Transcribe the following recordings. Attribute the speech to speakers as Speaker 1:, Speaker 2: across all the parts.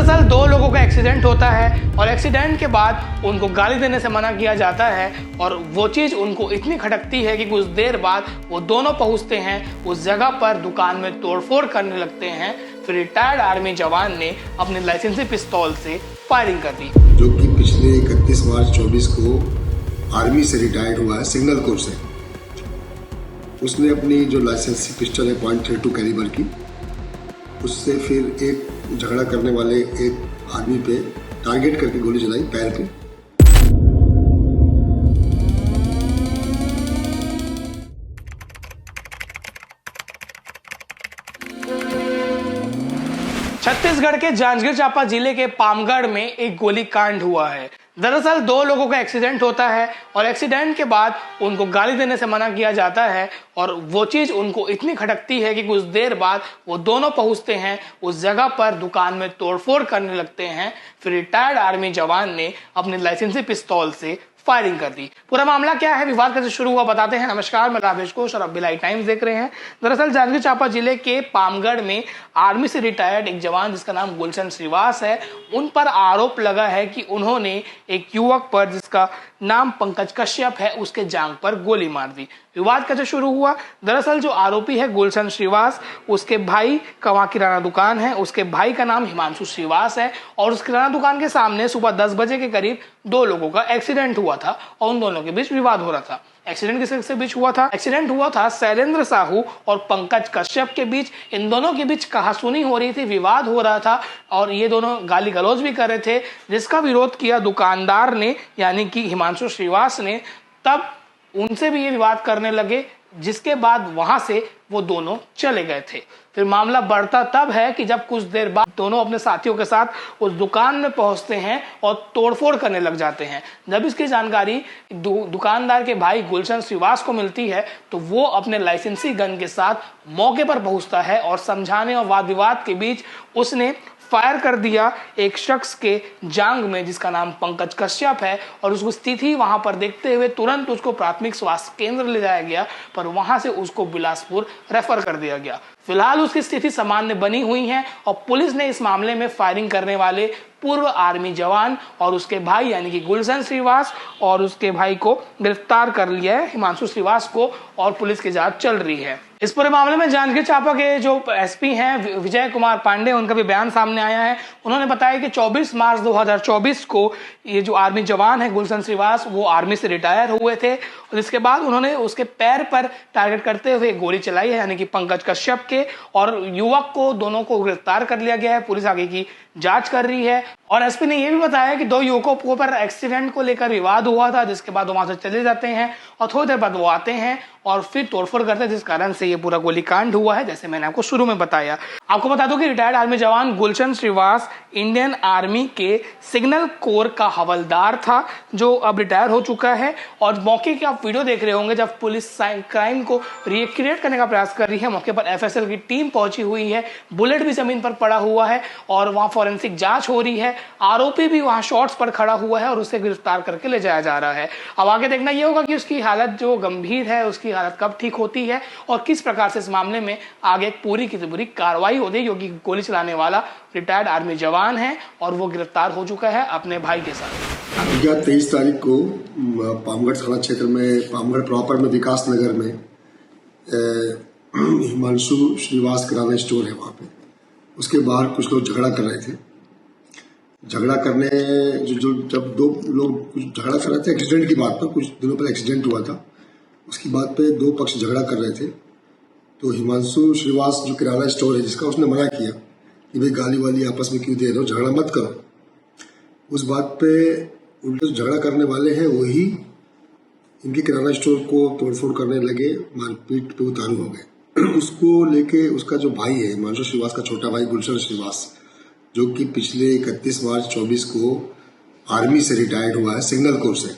Speaker 1: दरअसल दो लोगों का एक्सीडेंट होता है और एक्सीडेंट के बाद उनको गाली देने से मना किया जाता है और वो चीज़ उनको इतनी खटकती है कि कुछ देर बाद वो दोनों पहुंचते हैं उस जगह पर, दुकान में तोड़फोड़ करने लगते हैं। फिर रिटायर्ड आर्मी जवान ने अपने लाइसेंसी पिस्तौल से फायरिंग कर दी।
Speaker 2: जो कि पिछले 31 मार्च 24 को आर्मी से रिटायर्ड हुआ है सिग्नल कोर से। उसने अपनी जो लाइसेंसी पिस्टल है .32 कैलिबर की, उससे फिर एक झगड़ा करने वाले एक आदमी पे टारगेट करके गोली चलाई पैर पे।
Speaker 1: छत्तीसगढ़ के जांजगीर चांपा जिले के पामगढ़ में एक गोली कांड हुआ है। दरअसल दो लोगों का एक्सीडेंट होता है और एक्सीडेंट के बाद उनको गाली देने से मना किया जाता है और वो चीज़ उनको इतनी खटकती है कि कुछ देर बाद वो दोनों पहुंचते हैं उस जगह पर, दुकान में तोड़फोड़ करने लगते हैं। फिर रिटायर्ड आर्मी जवान ने अपने लाइसेंसी पिस्तौल से फायरिंग कर दी। पूरा मामला क्या है, विवाद कैसे शुरू हुआ, बताते हैं। नमस्कार, मैं राजेश घोष और आप बिलाई टाइम्स देख रहे हैं। दरअसल जांजगीर चांपा जिले के पामगढ़ में आर्मी से रिटायर्ड एक जवान जिसका नाम गुलशन श्रीवास है, उन पर आरोप लगा है कि उन्होंने एक युवक पर जिसका नाम पंकज कश्यप है उसके जांघ पर गोली मार दी। विवाद कैसे शुरू हुआ? दरअसल जो आरोपी है गुलशन श्रीवास, उसके भाई का वहाँ किराना दुकान है, उसके भाई का नाम हिमांशु श्रीवास है और उस किराना दुकान के सामने सुबह 10 बजे के करीब दो लोगों का एक्सीडेंट हुआ था और उन दोनों के बीच विवाद हो रहा था। एक्सीडेंट किसके बीच हुआ था? एक्सीडेंट हुआ था शैलेंद्र साहू और पंकज कश्यप के बीच। इन दोनों के बीच कहासुनी हो रही थी, विवाद हो रहा था और ये दोनों गाली गलौज भी कर रहे थे, जिसका विरोध किया दुकानदार ने, यानी कि हिमांशु श्रीवास ने। तब उनसे भी ये विवाद करने लगे, जिसके बाद वहां से वो दोनों चले गए थे। फिर मामला बढ़ता तब है कि जब कुछ देर बाद दोनों अपने साथियों के साथ उस दुकान में पहुंचते हैं और तोड़फोड़ करने लग जाते हैं। जब इसकी जानकारी दुकानदार के भाई गुलशन श्रीवास को मिलती है तो वो अपने लाइसेंसी गन के साथ मौके पर पहुंचता है और समझाने और वाद विवाद के बीच उसने फायर कर दिया एक शख्स के जांघ में जिसका नाम पंकज कश्यप है और उसकी स्थिति वहां पर देखते हुए तुरंत उसको प्राथमिक स्वास्थ्य केंद्र ले जाया गया, पर वहां से उसको बिलासपुर रेफर कर दिया गया। फिलहाल उसकी स्थिति सामान्य बनी हुई है और पुलिस ने इस मामले में फायरिंग करने वाले पूर्व आर्मी जवान और उसके भाई यानी कि गुलशन श्रीवास और उसके भाई को गिरफ्तार कर लिया है, हिमांशु श्रीवास को, और पुलिस की जांच चल रही है। इस पूरे मामले में जांजगीर चांपा के जो एसपी हैं विजय कुमार पांडे, उनका भी बयान सामने आया है। उन्होंने बताया कि 24 मार्च 2024 को ये जो आर्मी जवान है गुलशन श्रीवास, वो आर्मी से रिटायर हुए थे और इसके बाद उन्होंने उसके पैर पर टारगेट करते हुए गोली चलाई है, यानी कि पंकज कश्यप के, और युवक को दोनों को गिरफ्तार कर लिया गया है। पुलिस आगे की जांच कर रही है और एसपी ने यह भी बताया कि दो युवकों पर एक्सीडेंट को लेकर विवाद हुआ था, जिसके बाद वो वहां से चले जाते हैं और थोड़ी देर बाद वो आते हैं और फिर तोड़फोड़ करते हैं, जिस कारण से ये पूरा गोलीकांड हुआ है, जैसे मैंने आपको शुरू में बताया। आपको बता दूं कि रिटायर्ड आर्मी जवान गुलशन श्रीवास इंडियन आर्मी के सिग्नल कोर का हवलदार था, जो अब रिटायर हो चुका है। और मौके की आप वीडियो देख रहे होंगे जब पुलिस क्राइम को रिक्रिएट करने का प्रयास कर रही है। मौके पर एफएसएल की टीम पहुंची हुई है, बुलेट भी जमीन पर पड़ा हुआ है और वहां फॉरेंसिक जांच हो रही है। आरोपी भी वहां शॉट्स पर खड़ा हुआ है और उसे गिरफ्तार करके ले जाया जा रहा है। अब आगे देखना यह होगा कि उसकी हालत जो गंभीर है, उसकी हालत कब ठीक होती है और किस प्रकार से इस मामले में आगे पूरी की पूरी कार्रवाई होती है, क्योंकि गोली चलाने वाला रिटायर्ड आर्मी जवान है और वो गिरफ्तार हो चुका है अपने भाई के साथ।
Speaker 2: 23 तारीख को पामगढ़ थाना क्षेत्र में, पामगढ़ प्रॉपर में विकास नगर में हिमांशु श्रीवास किराना स्टोर है, वहां पे उसके बाहर कुछ लोग झगड़ा कर रहे थे। झगड़ा करने जब दो लोग कुछ झगड़ा कर रहे थे एक्सीडेंट की बात पर, कुछ दिनों पहले एक्सीडेंट हुआ था, उसकी बात पे दो पक्ष झगड़ा कर रहे थे। तो हिमांशु श्रीवास जो किराना स्टोर है जिसका, उसने मना किया कि भाई गाली वाली आपस में क्यों दे रहे हो, झगड़ा मत करो। उस बात पे उनके जो झगड़ा करने वाले हैं वही इनके किराना स्टोर को तोड़फोड़ करने लगे, मारपीट पे उतारू हो गए। उसको लेके उसका जो भाई है हिमांशु श्रीवास का छोटा भाई गुलशन श्रीवास, जो कि पिछले 31 मार्च 24 को आर्मी से रिटायर्ड हुआ है सिग्नल कोर से,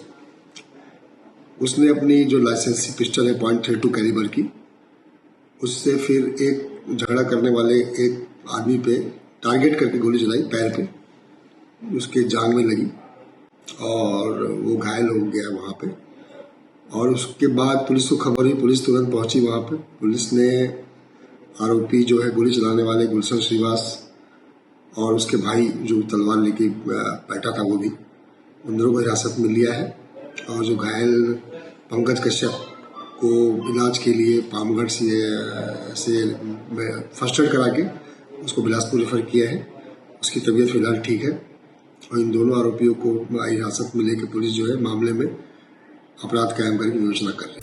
Speaker 2: उसने अपनी जो लाइसेंसी पिस्टल है .32 कैलिबर की, उससे फिर एक झगड़ा करने वाले एक आदमी पे टारगेट करके गोली चलाई पैर पे, उसके जांघ में लगी और वो घायल हो गया वहाँ पे। और उसके बाद पुलिस को खबर हुई, पुलिस तुरंत पहुंची वहाँ पे। पुलिस ने आरोपी जो है गोली चलाने वाले गुलशन श्रीवास और उसके भाई जो तलवार लेके बैठा था वो भी, उन दोनों को हिरासत में लिया है। और जो घायल पंकज कश्यप को इलाज के लिए पामगढ़ से फर्स्ट एड करा के उसको बिलासपुर रेफर किया है। उसकी तबीयत फिलहाल ठीक है और इन दोनों आरोपियों को हिरासत में लेकर पुलिस जो है मामले में अपराध कायम करके विवेचना कर रही है।